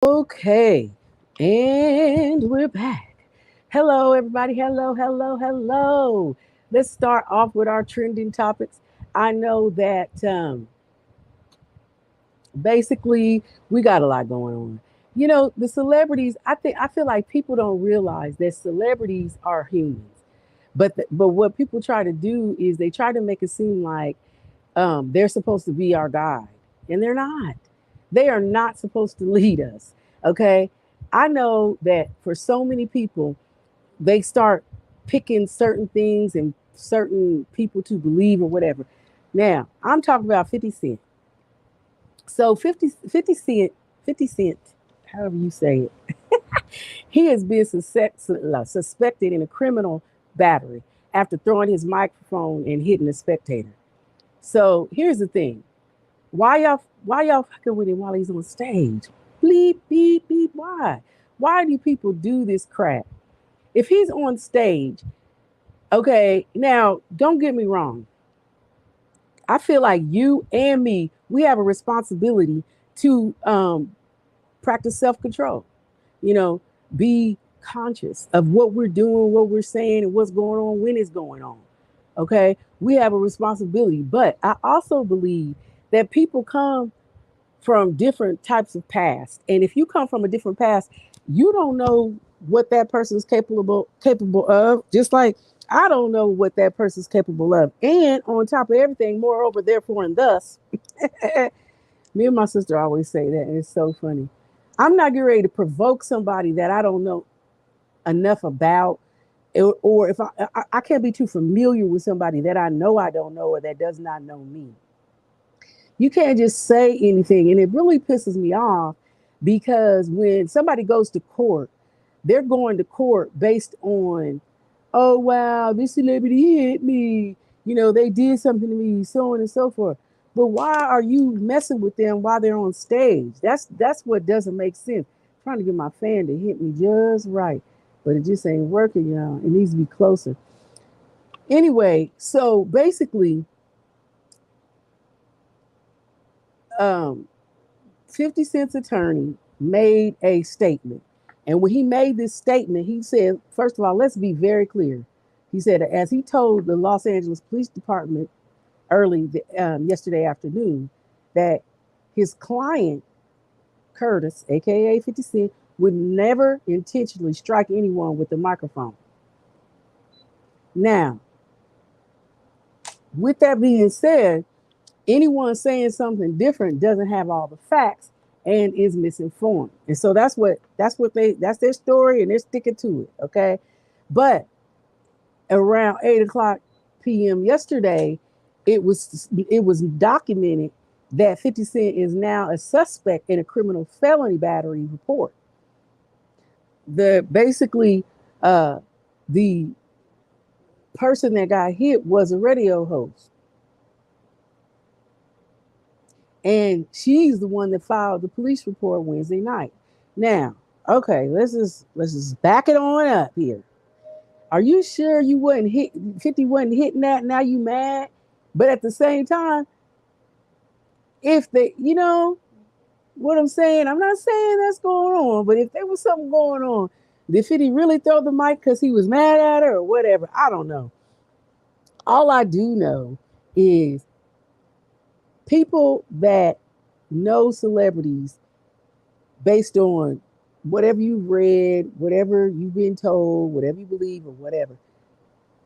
Okay, and we're back. Hello, everybody. Hello, hello, hello. Let's start off with our trending topics. I know that basically we got a lot going on. The celebrities. I feel like people don't realize that celebrities are humans, but what people try to do is they try to make it seem like they're supposed to be our guide, and they're not. They are not supposed to lead us. Okay. I know that for so many people, they start picking certain things and certain people to believe or whatever. Now, I'm talking about 50 Cent. So 50 Cent, however you say it, he has been suspected in a criminal battery after throwing his microphone and hitting a spectator. So here's the thing. Why y'all fucking with him while he's on stage? Bleep, beep, beep. Why? Why do people do this crap? If he's on stage, okay, now don't get me wrong. I feel like you and me, we have a responsibility to practice self-control. You know, be conscious of what we're doing, what we're saying, and what's going on when it's going on. Okay. We have a responsibility. But I also believe that people come from different types of past. And if you come from a different past, you don't know what that person is capable of. Just like I don't know what that person's capable of. And on top of everything, moreover, therefore, and thus, me and my sister always say that, and it's so funny. I'm not getting ready to provoke somebody that I don't know enough about, or if I can't be too familiar with somebody that I don't know or that does not know me. You can't just say anything. And it really pisses me off because when somebody goes to court, they're going to court based on, oh, wow, this celebrity hit me. They did something to me, so on and so forth. But why are you messing with them while they're on stage? That's what doesn't make sense. I'm trying to get my fan to hit me just right, but it just ain't working, y'all. It needs to be closer. Anyway, so basically, um, 50 Cent's attorney made a statement. And when he made this statement, he said, first of all, let's be very clear. He said, as he told the Los Angeles Police Department yesterday afternoon, that his client, Curtis, aka 50 Cent, would never intentionally strike anyone with a microphone. Now, with that being said, anyone saying something different doesn't have all the facts and is misinformed. And so that's their story and they're sticking to it. Okay. But around 8 o'clock p.m. yesterday, it was documented that 50 Cent is now a suspect in a criminal felony battery report. The basically the person that got hit was a radio host. And she's the one that filed the police report Wednesday night. Now, okay, let's just back it on up here. Are you sure you wasn't hit 50 wasn't hitting that? Now you mad? But at the same time, if they, what I'm saying, I'm not saying that's going on, but if there was something going on, did 50 really throw the mic because he was mad at her or whatever? I don't know. All I do know is people that know celebrities based on whatever you've read, whatever you've been told, whatever you believe, or whatever.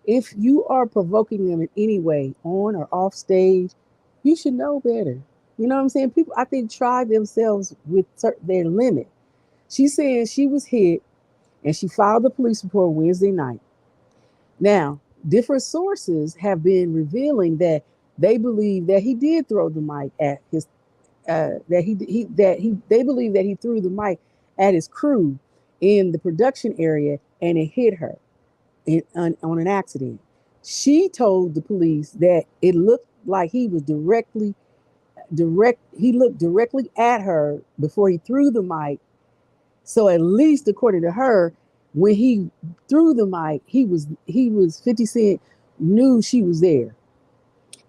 If you are provoking them in any way, on or off stage, you should know better. You know what I'm saying? People, I think, try themselves with their limit. She's saying she was hit and she filed the police report Wednesday night. Now, different sources have been revealing that they believe that he did throw the mic at his they believe that he threw the mic at his crew in the production area and it hit her on an accident. She told the police that it looked like he looked directly at her before he threw the mic. So at least according to her, when he threw the mic, he was 50 Cent knew she was there.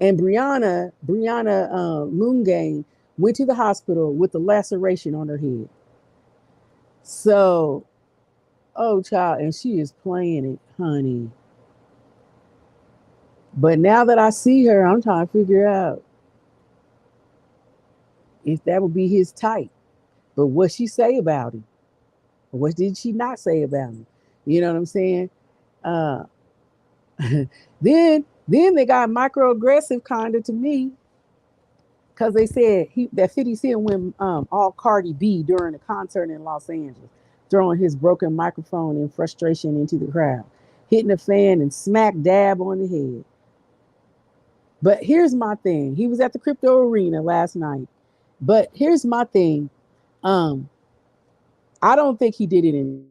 And Brianna Moongang went to the hospital with a laceration on her head. So, oh child, and she is playing it, honey. But now that I see her, I'm trying to figure out if that would be his type. But what she say about him? What did she not say about him? You know what I'm saying? Uh, then they got microaggressive kind of to me because they said that 50 Cent went all Cardi B during a concert in Los Angeles, throwing his broken microphone in frustration into the crowd, hitting a fan and smack dab on the head. But here's my thing. He was at the crypto arena last night. But here's my thing. Um, I don't think he did it in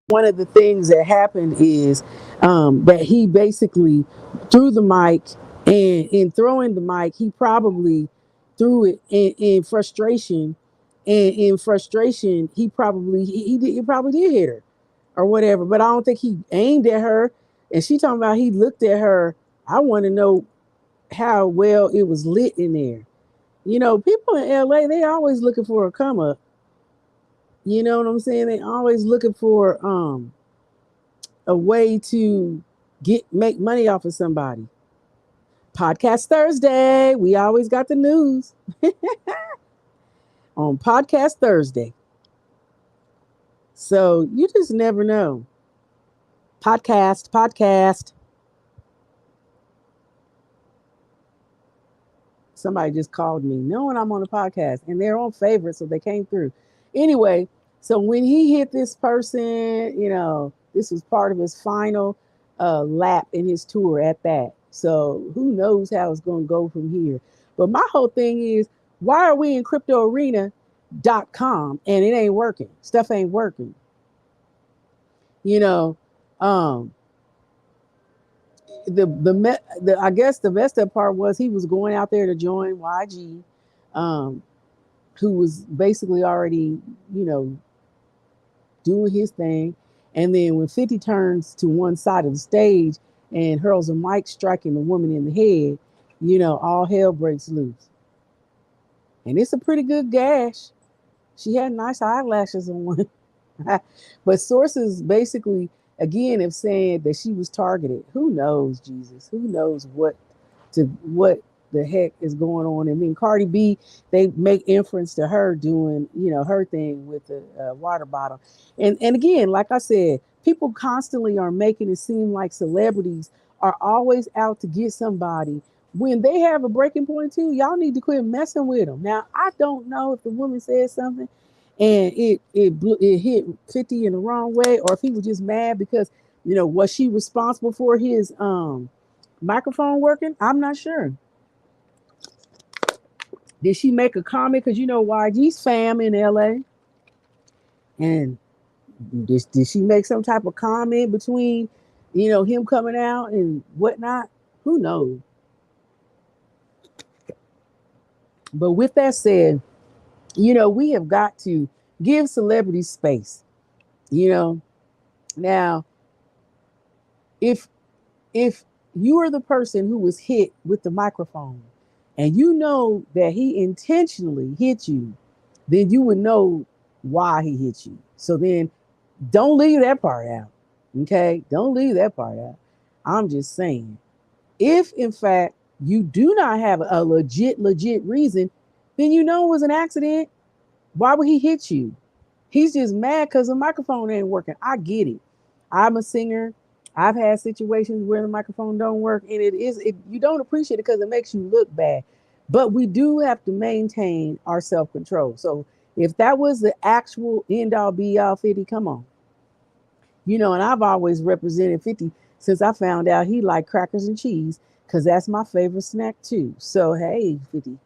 one of the things that happened is that he basically threw the mic, and in throwing the mic, he probably threw it in frustration, and in frustration, he probably did hit her or whatever. But I don't think he aimed at her. And she talking about he looked at her. I want to know how well it was lit in there. You know, people in LA, they always looking for a come up. You know what I'm saying? They always looking for a way to make money off of somebody. Podcast Thursday. We always got the news on Podcast Thursday. So you just never know. Podcast. Somebody just called me knowing I'm on a podcast and they're on favorite, so they came through. Anyway, so when he hit this person, this was part of his final lap in his tour at that. So who knows how it's going to go from here. But my whole thing is, why are we in cryptoarena.com and it ain't working? Stuff ain't working. You know, um, the I guess the messed up part was he was going out there to join YG, um, who was basically already, doing his thing. And then when 50 turns to one side of the stage and hurls a mic, striking the woman in the head, all hell breaks loose. And it's a pretty good gash. She had nice eyelashes on one. But sources basically, again, have said that she was targeted. Who knows, Jesus? Who knows what the heck is going on? And then Cardi B, they make inference to her doing, her thing with the water bottle. And again, like I said, people constantly are making it seem like celebrities are always out to get somebody when they have a breaking point too. Y'all need to quit messing with them. Now, I don't know if the woman said something and it hit 50 in the wrong way, or if he was just mad because was she responsible for his microphone working? I'm not sure. Did she make a comment? Because YG's fam in LA. And did she make some type of comment between, him coming out and whatnot? Who knows? But with that said, we have got to give celebrities space. Now, if if you are the person who was hit with the microphone and you know that he intentionally hit you, then you would know why he hit you. So then don't leave that part out. Okay? Don't leave that part out. I'm just saying, if in fact you do not have a legit reason, then it was an accident. Why would he hit you? He's just mad because the microphone ain't working. I get it. I'm a singer. I've had situations where the microphone don't work, and you don't appreciate it because it makes you look bad. But we do have to maintain our self-control. So if that was the actual end all be all 50, come on. And I've always represented 50 since I found out he liked crackers and cheese because that's my favorite snack too. So hey, 50,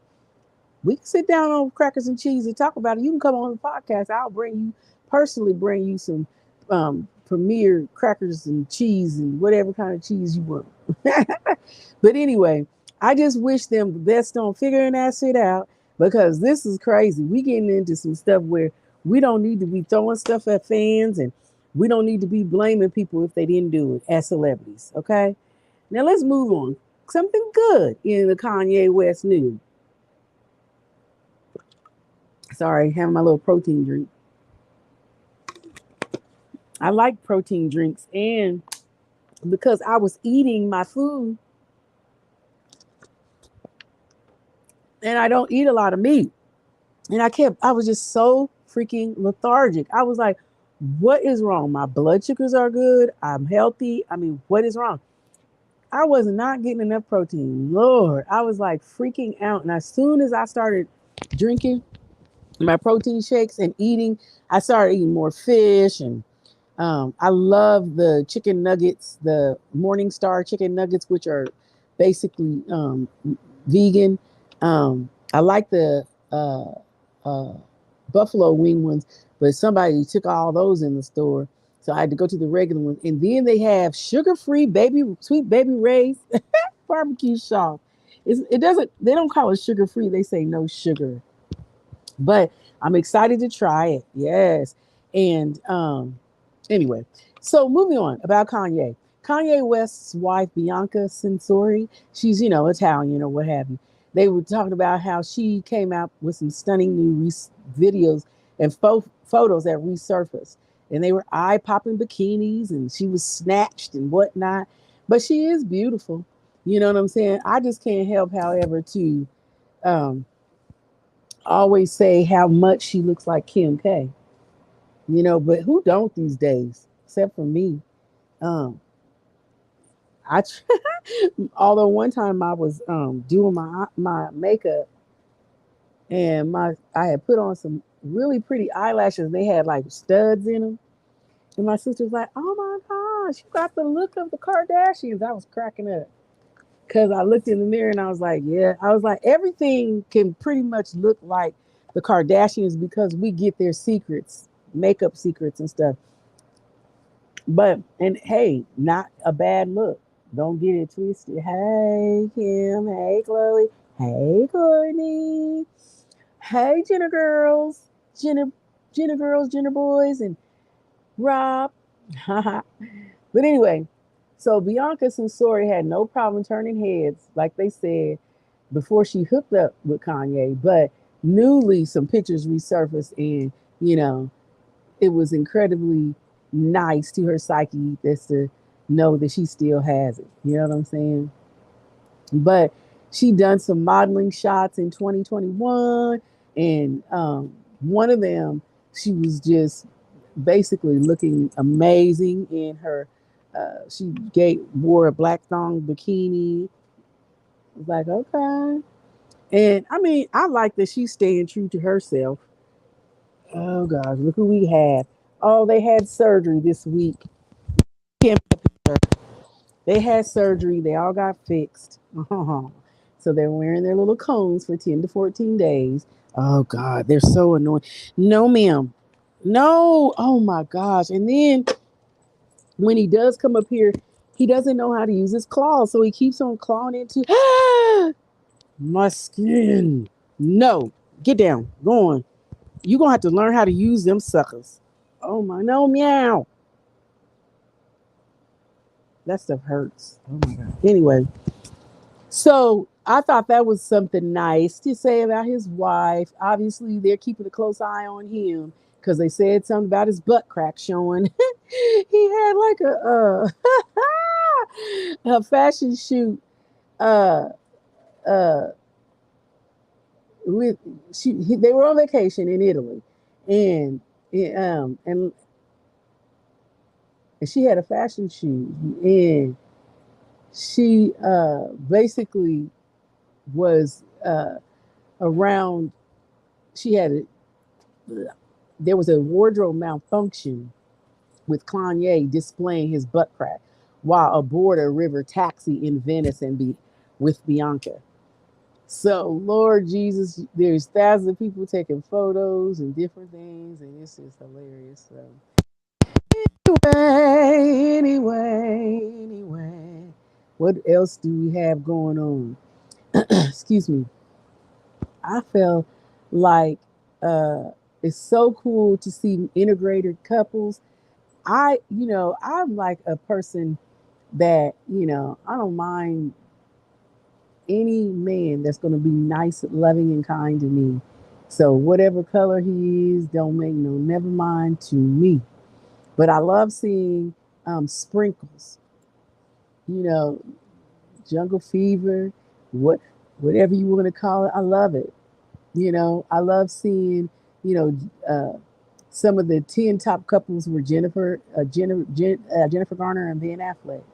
we can sit down on crackers and cheese and talk about it. You can come on the podcast. I'll personally bring you some premier crackers and cheese and whatever kind of cheese you want. But anyway, I just wish them the best on figuring that shit out because this is crazy. We getting into some stuff where we don't need to be throwing stuff at fans and we don't need to be blaming people if they didn't do it as celebrities. Okay. Now let's move on. Something good in the Kanye West news. Sorry, having my little protein drink. I like protein drinks, and because I was eating my food and I don't eat a lot of meat. And I was just so freaking lethargic. I was like, what is wrong? My blood sugars are good. I'm healthy. I mean, what is wrong? I was not getting enough protein. Lord, I was like freaking out. And as soon as I started drinking my protein shakes and eating, I started eating more fish. And I love the chicken nuggets, the Morningstar chicken nuggets, which are basically vegan. I like the uh, buffalo wing ones, but somebody took all those in the store. So I had to go to the regular ones. And then they have sugar-free baby, sweet baby Ray's barbecue sauce. It doesn't, they don't call it sugar-free. They say no sugar. But I'm excited to try it. Yes. And anyway, so moving on about Kanye. Kanye West's wife, Bianca Censori, she's, Italian or what have you. They were talking about how she came out with some stunning new videos and photos that resurfaced. And they were eye popping bikinis and she was snatched and whatnot. But she is beautiful. You know what I'm saying? I just can't help, however, to um, always say how much she looks like Kim K. But who don't these days, except for me? Um, I although one time I was doing my makeup and I had put on some really pretty eyelashes. They had like studs in them, and my sister was like, "Oh my gosh, you got the look of the Kardashians." I was cracking up because I looked in the mirror and I was like, "Yeah." I was like, everything can pretty much look like the Kardashians because we get their secrets, makeup secrets and stuff. But and hey, not a bad look. Don't get it twisted. Hey Kim, hey Chloe, hey Courtney, hey Jenna girls, Jenna girls, Jenna boys, and Rob. but anyway, so Bianca Censori had no problem turning heads, like they said, before she hooked up with Kanye. But newly, some pictures resurfaced, and you know, it was incredibly nice to her psyche just to know that she still has it. You know what I'm saying? But she done some modeling shots in 2021, and one of them, she was just basically looking amazing in her. She wore a black thong bikini. I was like, okay. And I mean, I like that she's staying true to herself. Oh gosh, look who we have. Oh, they had surgery this week. They had surgery. They all got fixed. So they're wearing their little cones for 10 to 14 days. Oh God, they're so annoying. No, ma'am. No. Oh my gosh. And then when he does come up here, he doesn't know how to use his claws. So he keeps on clawing into my skin. No. Get down. Go on. You're gonna have to learn how to use them suckers. Oh my no, meow. That stuff hurts. Oh my god. Anyway, so I thought that was something nice to say about his wife. Obviously, they're keeping a close eye on him because they said something about his butt crack showing. He had like a fashion shoot uh uh with they were on vacation in Italy, and and she had a fashion shoot, and she basically was around. She had there was a wardrobe malfunction with Kanye displaying his butt crack while aboard a river taxi in Venice and be with Bianca. So Lord Jesus, there's thousands of people taking photos and different things, and it's just hilarious. So anyway, what else do we have going on? Excuse me. I felt like it's so cool to see integrated couples. I'm like a person that, I don't mind any man that's going to be nice, loving, and kind to me. So whatever color he is, don't make no never mind to me. But I love seeing sprinkles. You know, jungle fever, what whatever you want to call it. I love it. I love seeing, you know, some of the 10 top couples were Jennifer Garner and Ben Affleck.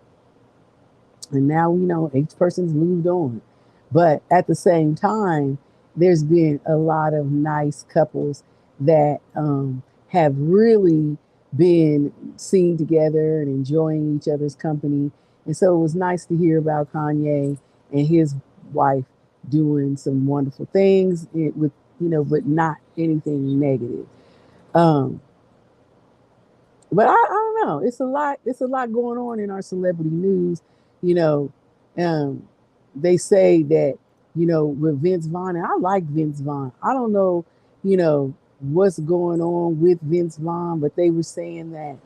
And now, each person's moved on. But at the same time, there's been a lot of nice couples that have really been seen together and enjoying each other's company. And so it was nice to hear about Kanye and his wife doing some wonderful things but not anything negative. Um, but I don't know. It's a lot. It's a lot going on in our celebrity news. You know, um, they say that with Vince Vaughn, and I like Vince Vaughn. I don't know, what's going on with Vince Vaughn, but they were saying that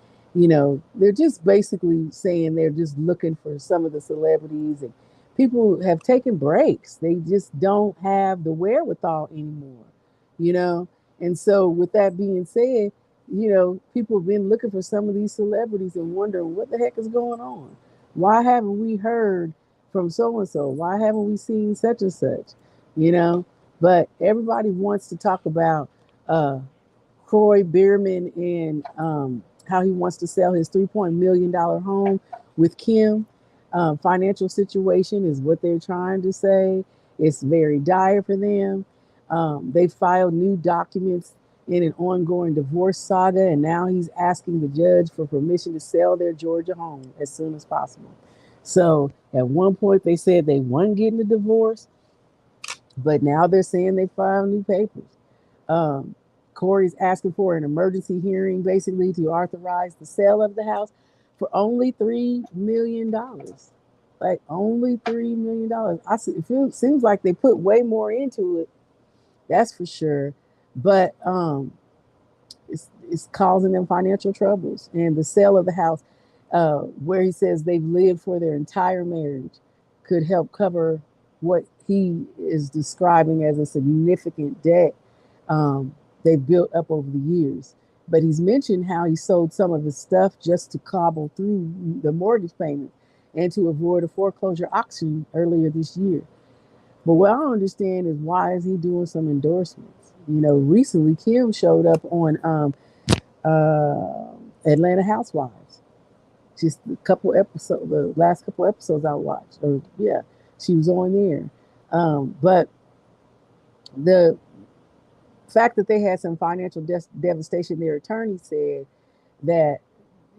they're just basically saying they're just looking for some of the celebrities, and people have taken breaks. They just don't have the wherewithal anymore. You know, and so with that being said, people have been looking for some of these celebrities and wondering what the heck is going on. Why haven't we heard from so and so? Why haven't we seen such and such? You know, but everybody wants to talk about Croy Bierman and how he wants to sell his $3 million home with Kim. Financial situation is what they're trying to say. It's very dire for them. They filed new documents in an ongoing divorce saga, and now he's asking the judge for permission to sell their Georgia home as soon as possible. So at one point they said they weren't getting a divorce, but now they're saying they filed new papers. Um, Corey's asking for an emergency hearing, basically to authorize the sale of the house for only $3 million. Like only $3 million. Seems like they put way more into it. That's for sure. But it's causing them financial troubles. And the sale of the house, where he says they've lived for their entire marriage, could help cover what he is describing as a significant debt they've built up over the years. But he's mentioned how he sold some of his stuff just to cobble through the mortgage payment and to avoid a foreclosure auction earlier this year. But what I don't understand is why is he doing some endorsements? Recently Kim showed up on Atlanta Housewives. Just a couple episodes, the last couple episodes I watched. Or yeah, she was on there. But the fact that they had some financial devastation, their attorney said that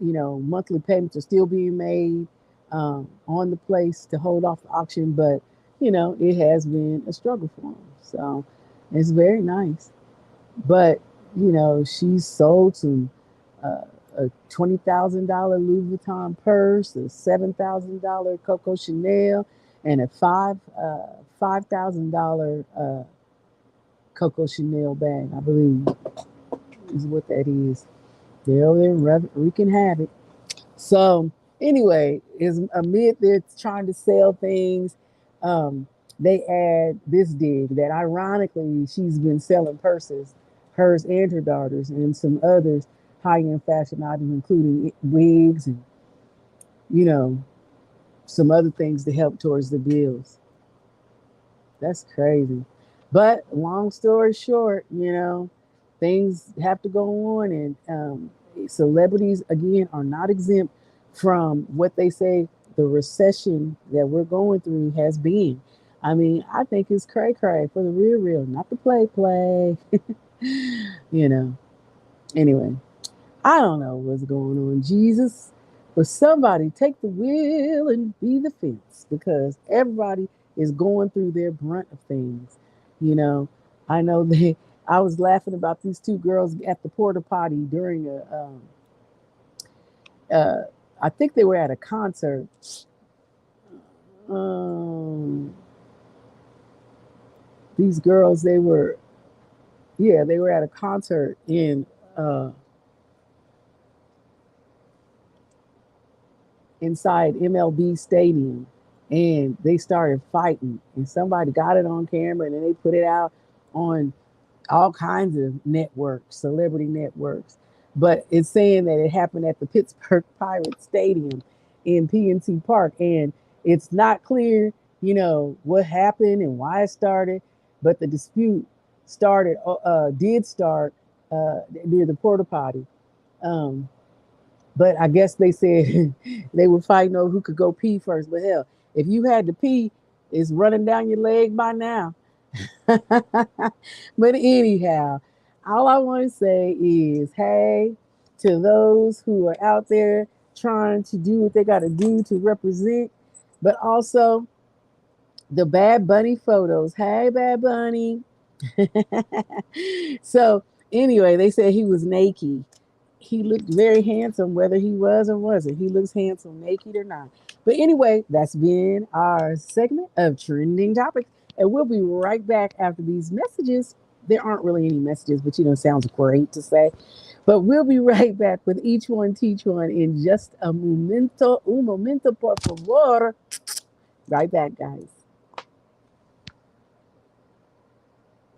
monthly payments are still being made on the place to hold off the auction, but it has been a struggle for them. So it's very nice. But she sold some a $20,000 Louis Vuitton purse, a $7,000 Coco Chanel, and a $5,000 Coco Chanel bag, I believe, is what that is. They're over there wreaking havoc. So anyway, is amid they're trying to sell things, um, they add this dig that ironically she's been selling purses, hers and her daughters, and some others high-end fashion items, including wigs and you know some other things to help towards the bills. That's crazy. But long story short, things have to go on, and celebrities again are not exempt from what they say the recession that we're going through has been. I mean, I think it's cray cray for the real, real, not the play play. you know. Anyway, I don't know what's going on, Jesus, but somebody take the wheel and be the fence because everybody is going through their brunt of things. You know, I know they. I was laughing about these two girls at the porta potty during uh, I think they were at a concert. Um, these girls, they were at a concert uh, inside MLB Stadium, and they started fighting, and somebody got it on camera, and then they put it out on all kinds of networks, celebrity networks. But it's saying that it happened at the Pittsburgh Pirates Stadium in PNC Park. And it's not clear, what happened and why it started. But the dispute did start near the porta potty. Um, but I guess they said they were fighting over who could go pee first. But hell, if you had to pee, it's running down your leg by now. But anyhow, all I want to say is hey to those who are out there trying to do what they got to do to represent, but also the Bad Bunny photos. Hey, Bad Bunny. So, anyway, they said he was naked. He looked very handsome, whether he was or wasn't. He looks handsome, naked or not. But anyway, that's been our segment of trending topics. And we'll be right back after these messages. There aren't really any messages, but it sounds great to say. But we'll be right back with each one, teach one in just a momento. Un momento, por favor. Right back, guys.